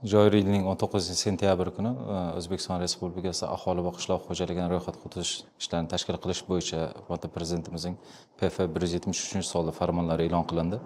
Joriy yilning 19 sentyabr kuni O'zbekiston Respublikasi aholi va qishloq xo'jaligini ro'yxatga o'tkazish ishlarini tashkil qilish bo'yicha Prezidentimizning PF 173-sonli farmonlari e'lon qilindi.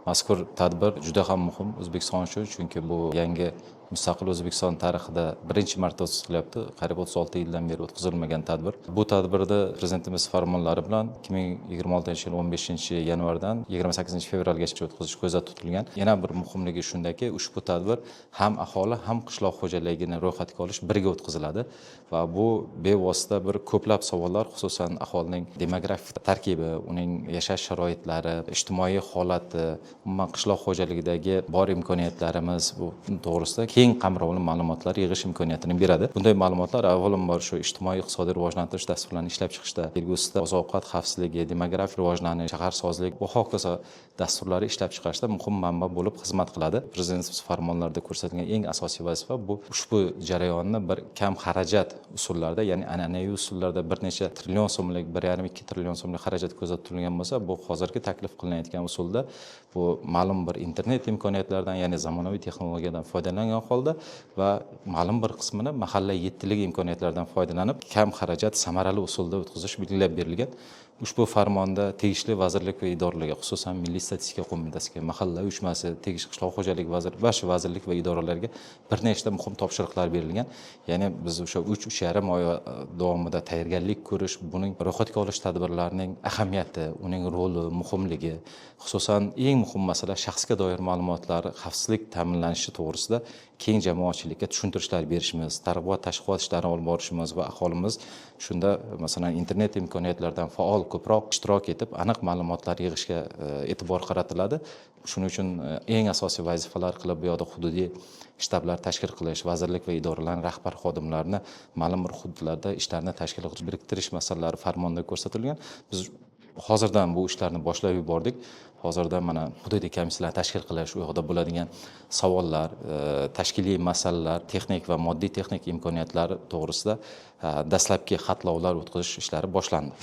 Mazkur tadbir juda ham muhim O'zbekiston uchun, chunki bu yangi mustaqil O'zbekiston tarixida birinchi marta o'tkazilyapti. Qariyb 36 yildan beri o'tkazilmagan tadbir. Bu tadbirda Prezidentimiz farmonlari bilan 2026-yil 15-yanvardan 28-fevralgacha o'tkazish ko'zda tutilgan. Yana bir muhimligi shundaki, ushbu tadbir ham aholi ham qishloq xo'jaligini ro'yxatga olish birga o'tkaziladi va bu bevosita bir ko'plab savollar, xususan aholining demografik tarkibi, uning yashash sharoitlari, ijtimoiy holati, umuman qishloq xo'jaligidagi bor imkoniyatlarimiz bu to'g'risida keng qamrovli ma'lumotlar yig'ish imkoniyatini beradi. Bunday ma'lumotlar avvalambor shu ijtimoiy iqtisodiy rivojlantirish dasturlarini ishlab chiqishda, kelgusida oziq-ovqat xavfsizligi, demografik rivojlanish, shaharsozlik va hokazo dasturlari ishlab chiqarishda muhim manba bo'lib xizmat qiladi. Prezidentimiz farmonlarida ko'rsatilgan eng asosiy vazifa bu ushbu jarayonni bir kam xarajat usullarda, ya'ni an'anaviy usullarda bir necha trillion so'mlik, 1,5-2 trillion so'mlik xarajat ko'zda tutilgan bo'lsa, bu hozirgi taklif qilinayotgan usulda bu ma'lum bir internet imkoniyatlaridan, ya'ni zamonaviy texnologiyadan foydalangan holda va ma'lum bir qismini mahalla yettilik imkoniyatlaridan foydalanib, kam xarajat samarali usulda o'tkazish belgilab berilgan. Ushbu farmonda tegishli vazirlik va idoralarga, xususan Milliy statistika qo'mitasiga, mahalla uyushmasi, tegishli qishloq xo'jaligi vaziri va shu vazirlik va idoralarga bir nechta muhim topshiriqlar berilgan. Ya'ni biz o'sha 3-3,5 oy davomida tayyorgarlik ko'rish, buning ro'yxatga olish tadbirlarining ahamiyati, uning roli, muhimligi, xususan eng muhim masala shaxsga doir ma'lumotlar xavfsizlik ta'minlanishi to'g'risida keng jamoatchilikka tushuntirishlar berishimiz, targ'ibot tashviqot ishlarini olib borishimiz va aholimiz shunda masalan internet imkoniyatlaridan faol ko'proq ishtirok etib, aniq ma'lumotlar yig'ishga e'tibor qaratiladi. Shuning uchun eng asosiy vazifalar qilib bu yoqda hududiy shtablar tashkil qilish, vazirlik va idoralarning rahbar xodimlarini ma'lum bir hududlarda ishlarni tashkil qilish, biriktirish masalalari farmonda ko'rsatilgan. Biz hozirdan bu ishlarni boshlab yubordik. Hozirdan mana hududiy komissiyalar tashkil qilish, u yoqda bo'ladigan savollar, tashkiliy masalalar, texnik va moddiy texnik imkoniyatlar to'g'risida dastlabki xatlovlar o'tkazish ishlari boshlandi.